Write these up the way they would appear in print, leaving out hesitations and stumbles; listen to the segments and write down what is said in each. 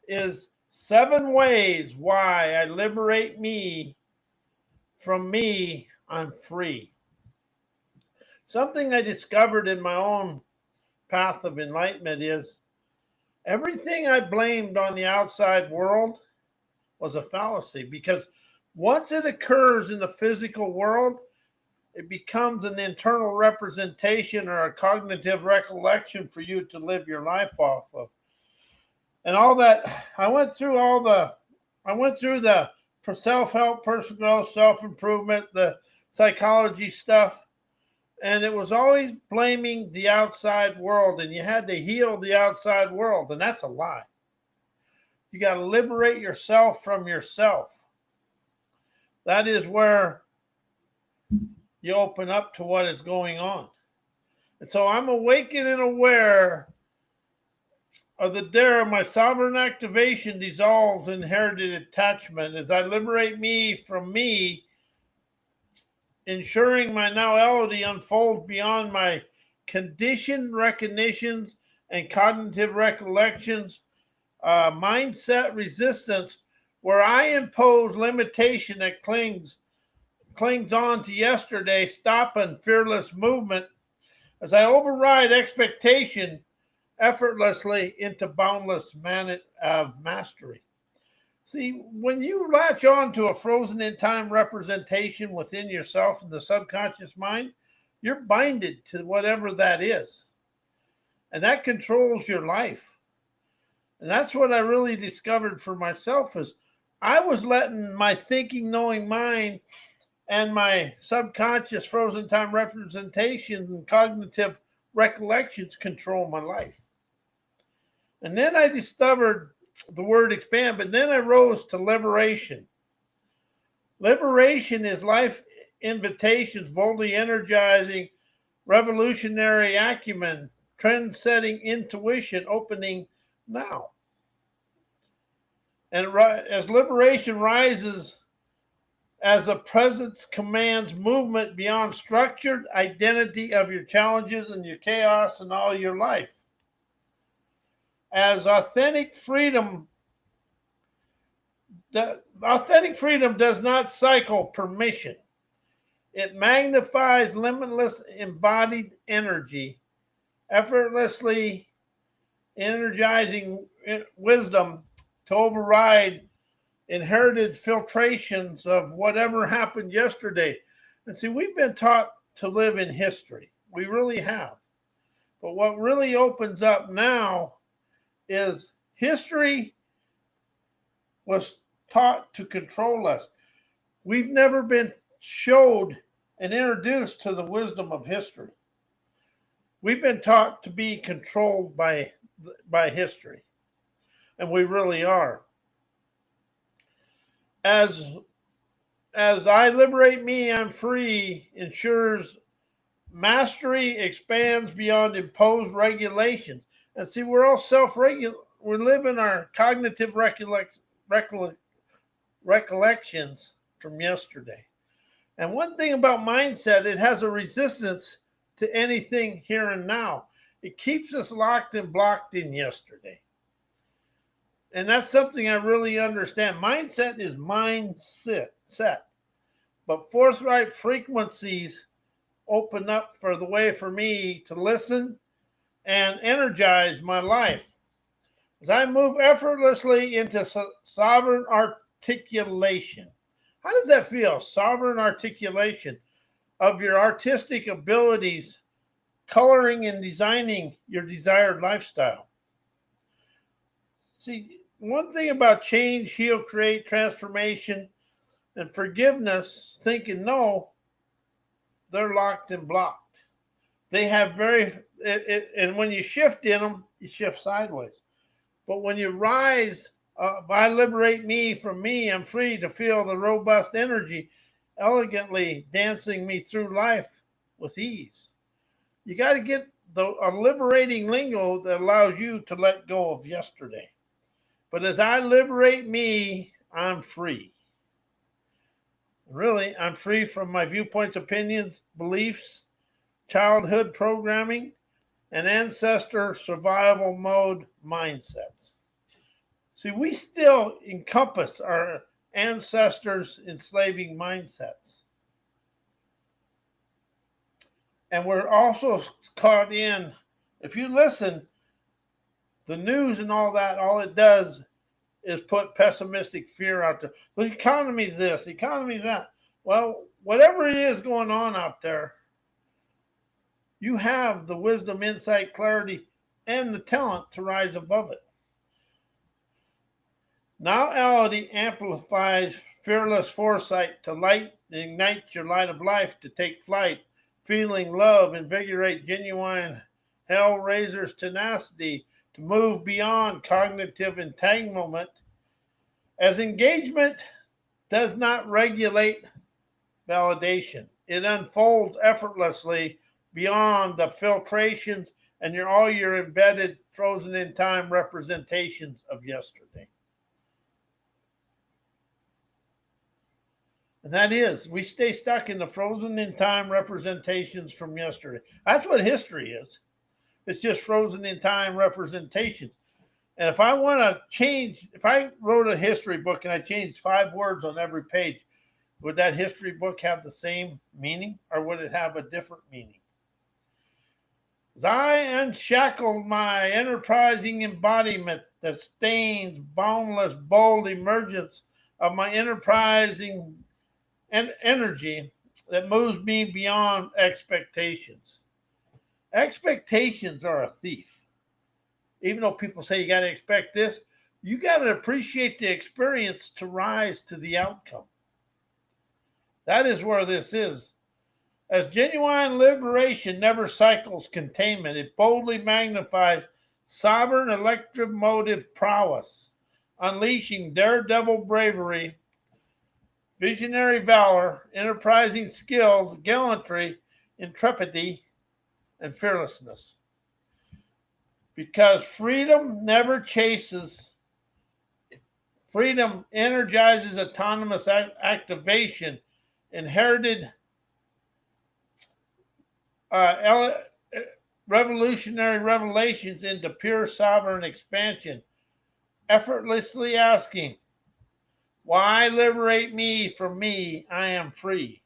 is 7 ways why I liberate me from me, I'm free. Something I discovered in my own path of enlightenment is everything I blamed on the outside world was a fallacy, because once it occurs in the physical world, it becomes an internal representation or a cognitive recollection for you to live your life off of. And all that, I went through the self-help, personal growth, self-improvement, the psychology stuff, and it was always blaming the outside world, and you had to heal the outside world, and that's a lie. You got to liberate yourself from yourself. That is where you open up to what is going on. And so I'm awakened and aware of the dare. My sovereign activation dissolves inherited attachment as I liberate me from me, ensuring my nowality unfolds beyond my conditioned recognitions and cognitive recollections, mindset resistance, where I impose limitation that clings on to yesterday, stopping fearless movement as I override expectation effortlessly into boundless mastery. See, when you latch on to a frozen in time representation within yourself in the subconscious mind, you're binded to whatever that is. And that controls your life. And that's what I really discovered for myself is I was letting my thinking, knowing mind and my subconscious frozen time representations and cognitive recollections control my life. And then I discovered the word expand, but then I rose to liberation. Liberation is life invitations, boldly energizing, revolutionary acumen, trend-setting intuition, opening now. And as liberation rises, as the presence commands movement beyond structured identity of your challenges and your chaos and all your life. As authentic freedom does not cycle permission. It magnifies limitless embodied energy, effortlessly energizing wisdom to override inherited filtrations of whatever happened yesterday. And see, we've been taught to live in history. We really have. But what really opens up now is history was taught to control us. We've never been showed and introduced to the wisdom of history. We've been taught to be controlled by history, and we really are. As I liberate me, I'm free ensures mastery expands beyond imposed regulations. And see, we're all self-regular. We live in our cognitive recollections from yesterday. And one thing about mindset, it has a resistance to anything here and now. It keeps us locked and blocked in yesterday. And that's something I really understand. Mindset is mindset. But forthright frequencies open up for the way for me to listen and energize my life. As I move effortlessly into sovereign articulation. How does that feel? Sovereign articulation of your artistic abilities, coloring and designing your desired lifestyle. See, one thing about change, heal, create, transformation, and forgiveness, think and know, they're locked and blocked. They have and when you shift in them, you shift sideways. But when you rise, I liberate me from me, I'm free to feel the robust energy elegantly dancing me through life with ease. You got to get a liberating lingo that allows you to let go of yesterday. But as I liberate me, I'm free. Really, I'm free from my viewpoints, opinions, beliefs, childhood programming, and ancestor survival mode mindsets. See, we still encompass our ancestors' enslaving mindsets. And we're also caught in, if you listen, the news and all that, all it does is put pessimistic fear out there. The economy's this, the economy's that. Well, whatever it is going on out there, you have the wisdom, insight, clarity, and the talent to rise above it. Nowality amplifies fearless foresight to light and ignite your light of life to take flight, feeling love, invigorate genuine hellraiser's tenacity to move beyond cognitive entanglement, as engagement does not regulate validation. It unfolds effortlessly beyond the filtrations and all your embedded, frozen in time representations of yesterday. And that is, we stay stuck in the frozen in time representations from yesterday. That's what history is. It's just frozen in time representations. And if I want to change, if I wrote a history book and I changed 5 words on every page, would that history book have the same meaning or would it have a different meaning? As I unshackle my enterprising embodiment that stains boundless, bold emergence of my enterprising energy that moves me beyond expectations. Expectations are a thief. Even though people say you got to expect this, you got to appreciate the experience to rise to the outcome. That is where this is. As genuine liberation never cycles containment, it boldly magnifies sovereign electromotive prowess, unleashing daredevil bravery, visionary valor, enterprising skills, gallantry, intrepidity, and fearlessness. Because freedom never chases, freedom energizes autonomous activation, inherited revolutionary revelations into pure sovereign expansion, effortlessly asking, why liberate me from me? I am free.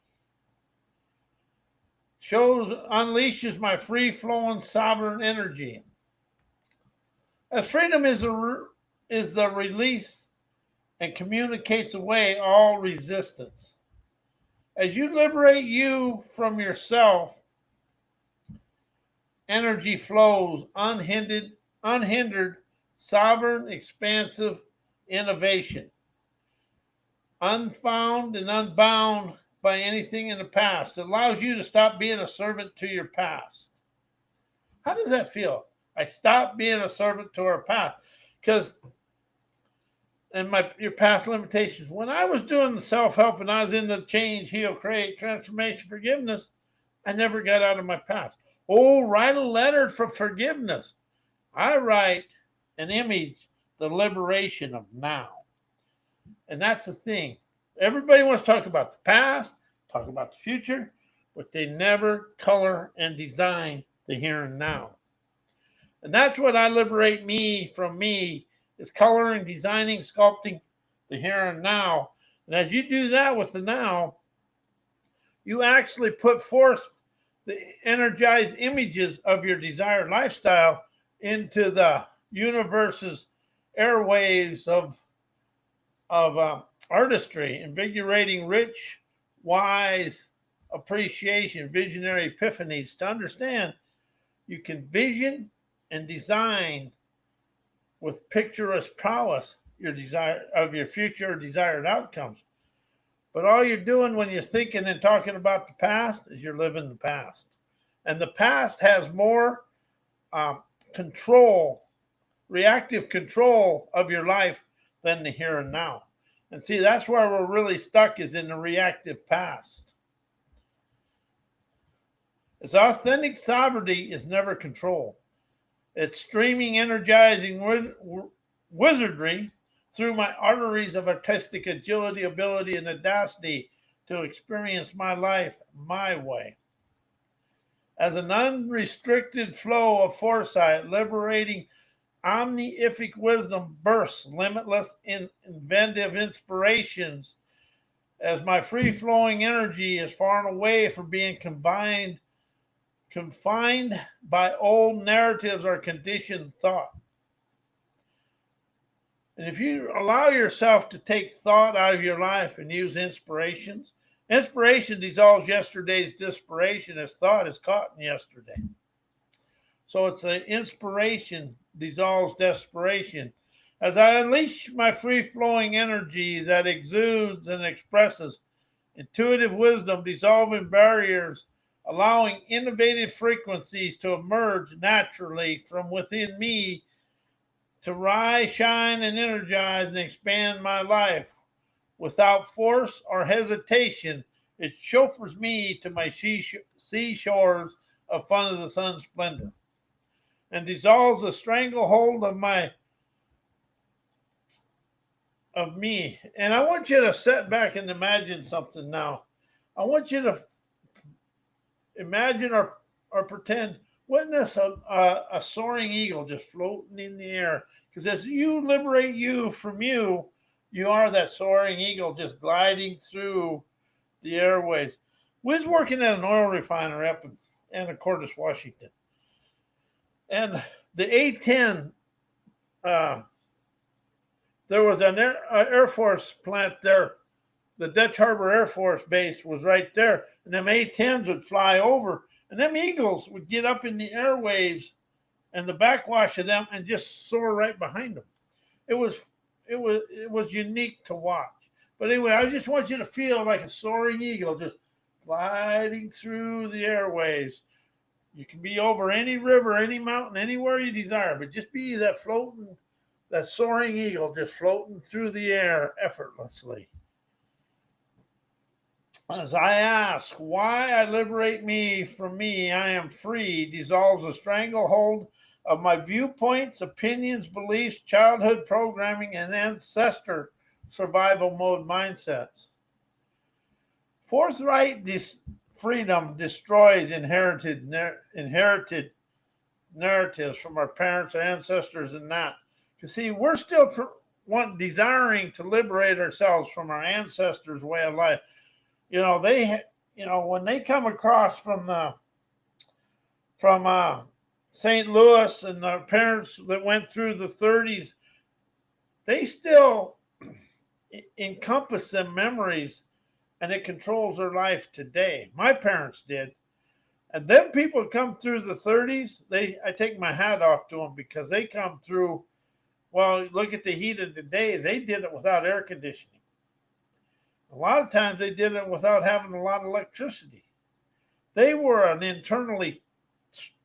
Unleashes my free-flowing sovereign energy. As freedom is the release and communicates away all resistance. As you liberate you from yourself, energy flows unhindered, sovereign, expansive innovation, unfound and unbound by anything in the past. It allows you to stop being a servant to your past. How does that feel? I stopped being a servant to our past because your past limitations. When I was doing the self-help and I was in the change, heal, create, transformation, forgiveness, I never got out of my past. Oh, write a letter for forgiveness. I write an image, the liberation of now. And that's the thing. Everybody wants to talk about the past, talk about the future, but they never color and design the here and now. And that's what I liberate me from me, is coloring, designing, sculpting the here and now. And as you do that with the now, you actually put forth the energized images of your desired lifestyle into the universe's airwaves of artistry, invigorating, rich, wise appreciation, visionary epiphanies to understand you can vision and design with picturesque prowess your desire of your future desired outcomes. But all you're doing when you're thinking and talking about the past is you're living the past. And the past has more control, reactive control of your life than the here and now. And see, that's where we're really stuck, is in the reactive past. Its authentic sovereignty is never control. It's streaming, energizing wizardry through my arteries of artistic agility, ability, and audacity to experience my life my way. As an unrestricted flow of foresight, liberating omniific wisdom bursts limitless inventive inspirations as my free-flowing energy is far and away from being confined by old narratives or conditioned thought. And if you allow yourself to take thought out of your life and use inspirations, inspiration dissolves yesterday's desperation as thought is caught in yesterday. So it's an inspiration dissolves desperation. As I unleash my free flowing energy that exudes and expresses intuitive wisdom, dissolving barriers, allowing innovative frequencies to emerge naturally from within me to rise, shine, and energize and expand my life without force or hesitation. It chauffeurs me to my seashores of fun of the sun's splendor and dissolves the stranglehold of me. And I want you to sit back and imagine something now. I want you to imagine or pretend, witness a soaring eagle just floating in the air. Because as you liberate you from you, you are that soaring eagle just gliding through the airways. We was working at an oil refinery up in Anacortes, Washington. And the A-10, there was an Air Force plant there. The Dutch Harbor Air Force Base was right there. And them A-10s would fly over. And them eagles would get up in the airwaves and the backwash of them and just soar right behind them. It was unique to watch. But anyway, I just want you to feel like a soaring eagle just gliding through the airways. You can be over any river, any mountain, anywhere you desire, but just be that soaring eagle just floating through the air effortlessly. As I ask, why I liberate me from me, I am free, dissolves the stranglehold of my viewpoints, opinions, beliefs, childhood programming, and ancestor survival mode mindsets. Forthright freedom destroys inherited narratives from our parents, our ancestors, and that. Because see, we're still desiring to liberate ourselves from our ancestors' way of life. When they come across from St. Louis and the parents that went through the 30s, they still encompass them memories, and it controls their life today. My parents did. And then people come through the 30s, I take my hat off to them because they come through, well, look at the heat of the day. They did it without air conditioning. A lot of times they did it without having a lot of electricity. They were an internally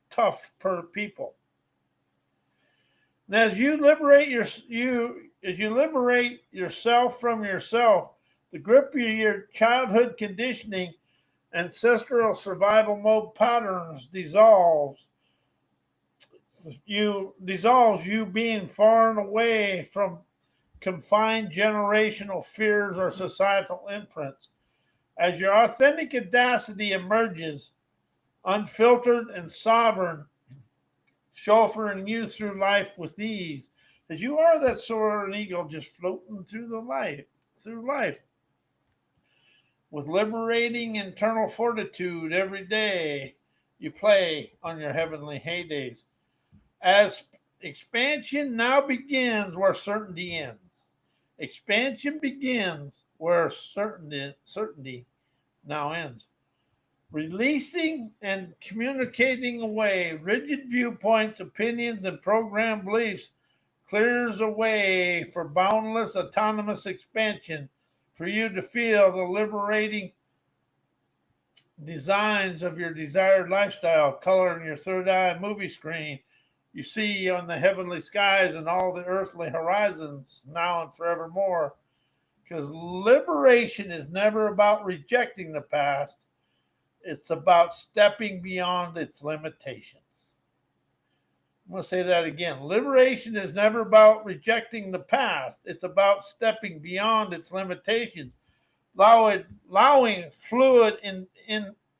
tough people. And as you liberate yourself from yourself, the grip of your childhood conditioning, ancestral survival mode patterns dissolves. You being far and away from confined generational fears or societal imprints. As your authentic audacity emerges, unfiltered and sovereign, chauffeuring you through life with ease, as you are that soaring eagle just floating through life with liberating internal fortitude every day you play on your heavenly heydays. As expansion now begins where certainty ends. Expansion begins where certainty now ends. Releasing and communicating away rigid viewpoints, opinions, and programmed beliefs clears a way for boundless autonomous expansion for you to feel the liberating designs of your desired lifestyle, coloring your third eye movie screen you see on the heavenly skies and all the earthly horizons now and forevermore. Because liberation is never about rejecting the past. It's about stepping beyond its limitations. I'm going to say that again. Liberation is never about rejecting the past. It's about stepping beyond its limitations, allowing fluid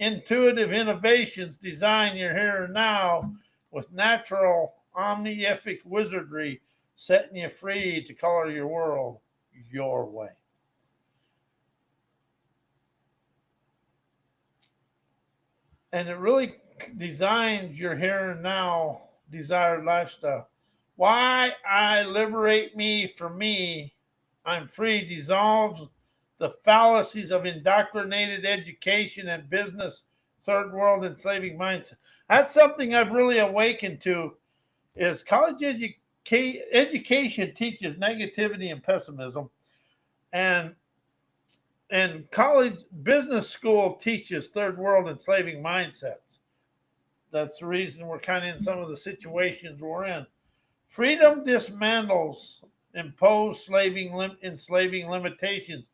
intuitive innovations design your here and now with natural omnific wizardry, setting you free to color your world your way. And it really designs your here and now desired lifestyle. Why I liberate me from me, I'm free, dissolves the fallacies of indoctrinated education and business, third world enslaving mindset. That's something I've really awakened to. Is education teaches negativity and pessimism, and college business school teaches third world enslaving mindsets. That's the reason we're kind of in some of the situations we're in. Freedom dismantles imposed enslaving limitations.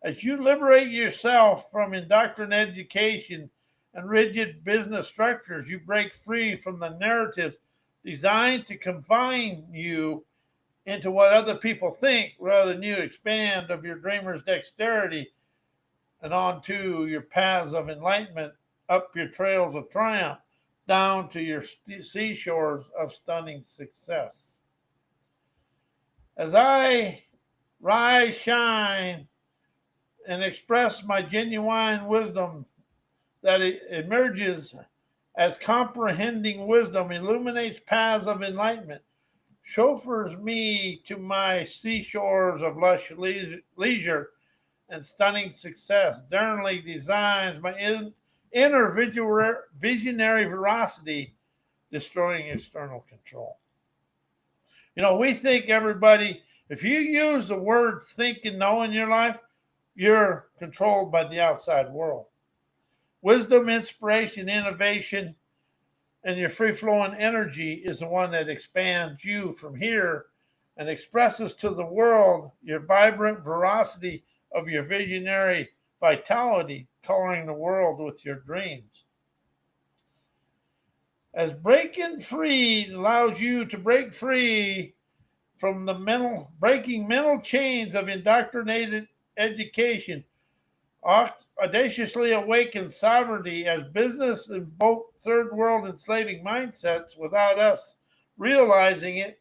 As you liberate yourself from indoctrinated education and rigid business structures, you break free from the narratives designed to confine you into what other people think rather than you expand of your dreamer's dexterity and onto your paths of enlightenment, up your trails of triumph, down to your seashores of stunning success. As I rise, shine, and express my genuine wisdom that emerges as comprehending wisdom, illuminates paths of enlightenment, chauffeurs me to my seashores of lush leisure and stunning success, daringly designs my inner visionary veracity, destroying external control. You know, we think everybody, if you use the word think and know in your life, you're controlled by the outside world. Wisdom, inspiration, innovation, and your free flowing energy is the one that expands you from here and expresses to the world your vibrant veracity of your visionary vitality, coloring the world with your dreams. As breaking free allows you to break free from the breaking mental chains of indoctrinated education, audaciously awaken sovereignty as business invoke third world enslaving mindsets without us realizing it,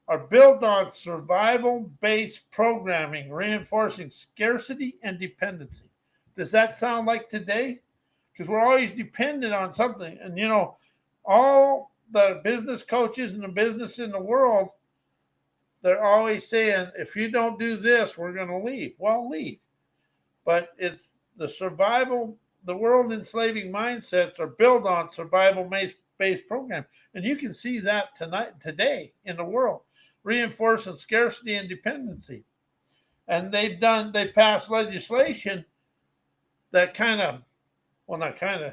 are built on survival based programming, reinforcing scarcity and dependency. Does that sound like today? Because we're always dependent on something. And, you know, all the business coaches and the business in the world, they're always saying, if you don't do this, we're going to leave. Well, leave. But it's the world enslaving mindsets are built on survival based program. And you can see that today in the world, reinforcing scarcity and dependency. And they passed legislation that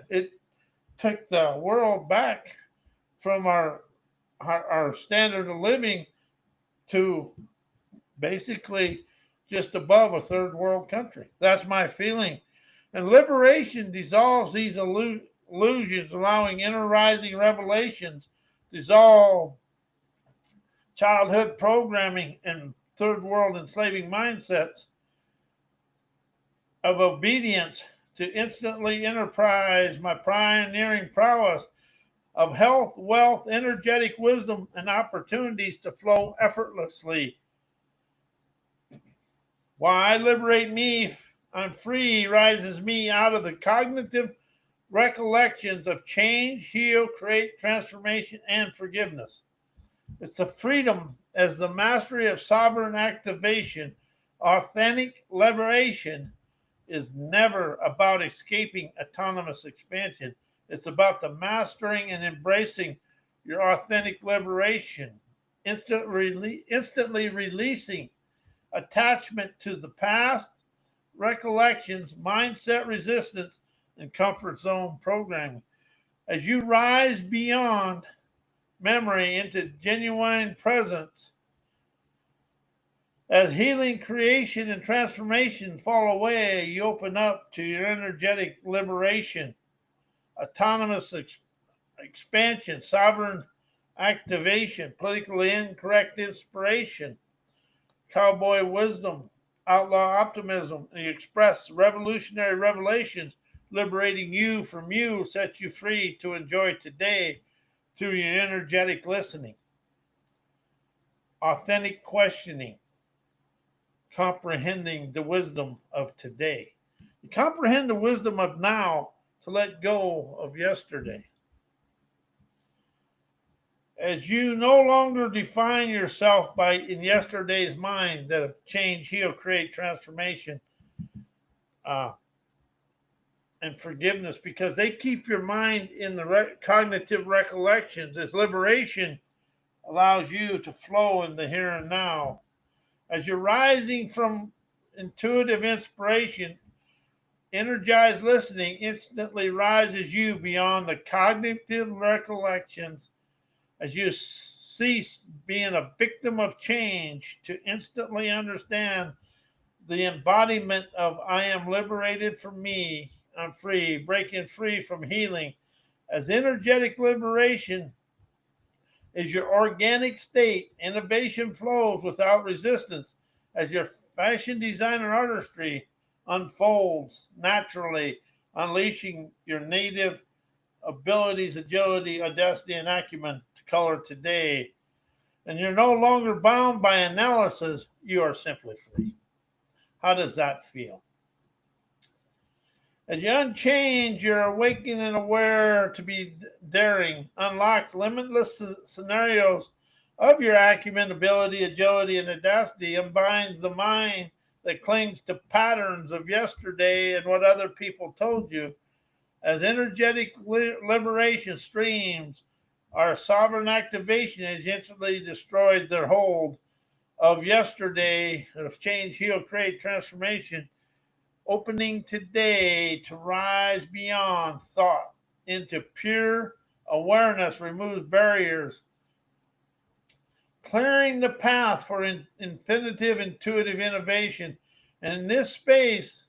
it took the world back from our standard of living to basically just above a third world country. That's my feeling. And liberation dissolves these illusions, allowing inner rising revelations, dissolve childhood programming and third world enslaving mindsets of obedience to instantly enterprise my pioneering prowess of health, wealth, energetic wisdom, and opportunities to flow effortlessly. Why I liberate me, I'm free, rises me out of the cognitive recollections of change, heal, create, transformation, and forgiveness. It's the freedom as the mastery of sovereign activation. Authentic liberation is never about escaping autonomous expansion. It's about the mastering and embracing your authentic liberation, instantly releasing attachment to the past, recollections, mindset resistance, and comfort zone programming. As you rise beyond memory into genuine presence, as healing, creation, and transformation fall away, you open up to your energetic liberation, autonomous expansion, sovereign activation, politically incorrect inspiration, cowboy wisdom, outlaw optimism, and you express revolutionary revelations, liberating you from you, set you free to enjoy today through your energetic listening. authentic questioning, comprehending the wisdom of today. You comprehend the wisdom of now to let go of yesterday. As you no longer define yourself by in yesterday's mind that of change, heal, create, transformation, uh, and forgiveness, because they keep your mind in the cognitive recollections, as liberation allows you to flow in the here and now. As you're rising from intuitive inspiration, energized listening instantly rises you beyond the cognitive recollections as you cease being a victim of change to instantly understand the embodiment of I am liberated from me, I'm free, breaking free from healing. As energetic liberation is your organic state, innovation flows without resistance as your fashion design and artistry unfolds naturally, unleashing your native abilities, agility, audacity, and acumen to color today. And you're no longer bound by analysis, you are simply free. How does that feel? As you unchange, you're awakened and aware to be daring, unlocks limitless scenarios of your acumen, ability, agility, and audacity, unbinds the mind that clings to patterns of yesterday and what other people told you. As energetic liberation streams, our sovereign activation has instantly destroyed their hold of yesterday, of change, heal, create, transformation, opening today to rise beyond thought into pure awareness, removes barriers, clearing the path for infinitive intuitive innovation. And in this space,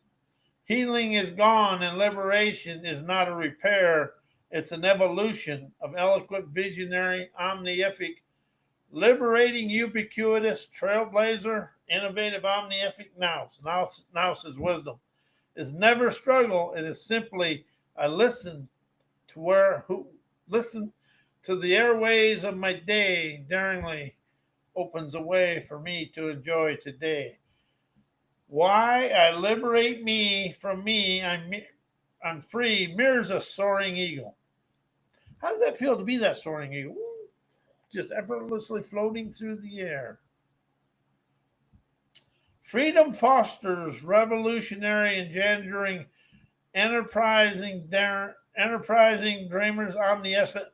healing is gone and liberation is not a repair. It's an evolution of eloquent, visionary, omnific, liberating, ubiquitous, trailblazer, innovative, omnific nous. Nous is wisdom. Is never struggle. It is simply I listen to listen to the airways of my day daringly opens a way for me to enjoy today. Why I liberate me from me, I'm free, mirrors a soaring eagle. How does that feel to be that soaring eagle? Just effortlessly floating through the air. Freedom fosters revolutionary, engendering, enterprising dreamers, omniscient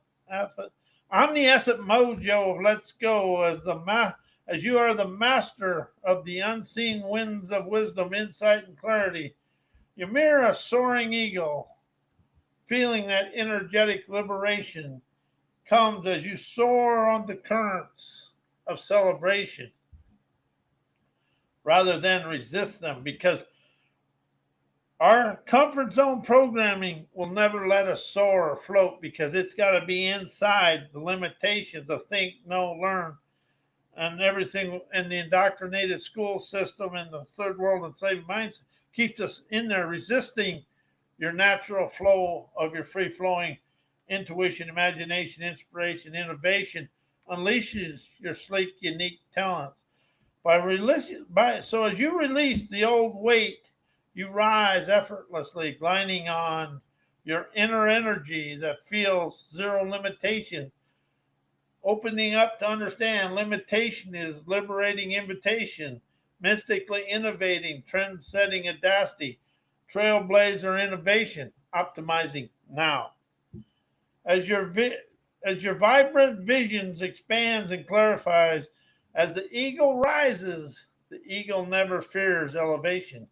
mojo of let's go as you are the master of the unseen winds of wisdom, insight, and clarity. You mirror a soaring eagle, feeling that energetic liberation comes as you soar on the currents of celebration rather than resist them, because our comfort zone programming will never let us soar or float, because it's got to be inside the limitations of think, know, learn, and everything. And the indoctrinated school system and the third world enslaved mindset keeps us in there resisting your natural flow of your free flowing intuition, imagination, inspiration, innovation, unleashes your sleek, unique talents. So as you release the old weight, you rise effortlessly, gliding on your inner energy that feels zero limitations, opening up to understand limitation is liberating invitation, mystically innovating, trend-setting audacity, trailblazer innovation, optimizing now. As your vibrant visions expands and clarifies, as the eagle rises, the eagle never fears elevation.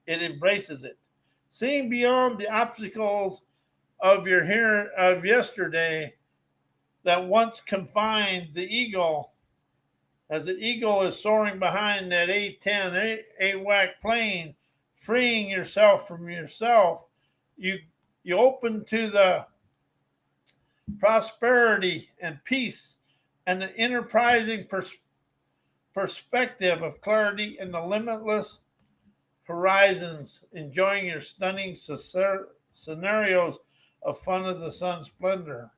It embraces it. Seeing beyond the obstacles of of yesterday that once confined the eagle, as the eagle is soaring behind that A10, AWAC plane, freeing yourself from yourself, you open to the prosperity and peace and the enterprising perspective of clarity and the limitless horizons, enjoying your stunning scenarios of fun of the sun's splendor.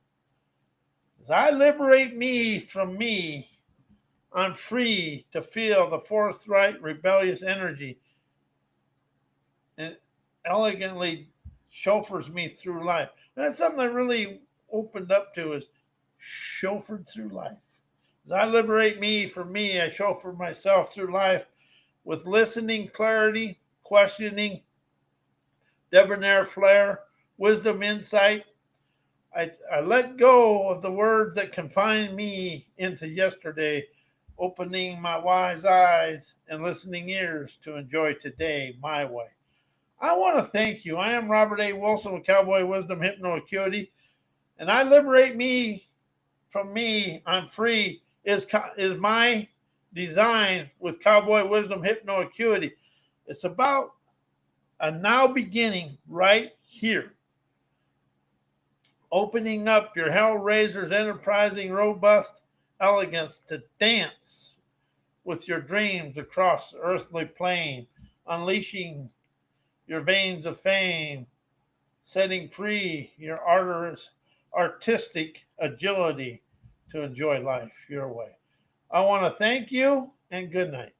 As I liberate me from me, I'm free to feel the forthright, rebellious energy and elegantly chauffeurs me through life. And that's something I really opened up to is chauffeured through life. As I liberate me from me, I chauffeur myself through life with listening, clarity, questioning, debonair flair, wisdom, insight. I let go of the words that confine me into yesterday, opening my wise eyes and listening ears to enjoy today my way. I want to thank you. I am Robert A. Wilson with Cowboy Wisdom Hypno Acuity, and I liberate me from me. I'm free is my design with Cowboy Wisdom Hypno Acuity. It's about a now beginning right here, opening up your Hellraiser's enterprising, robust elegance to dance with your dreams across the earthly plane, unleashing your veins of fame, setting free your artistic agility to enjoy life your way. I want to thank you and good night.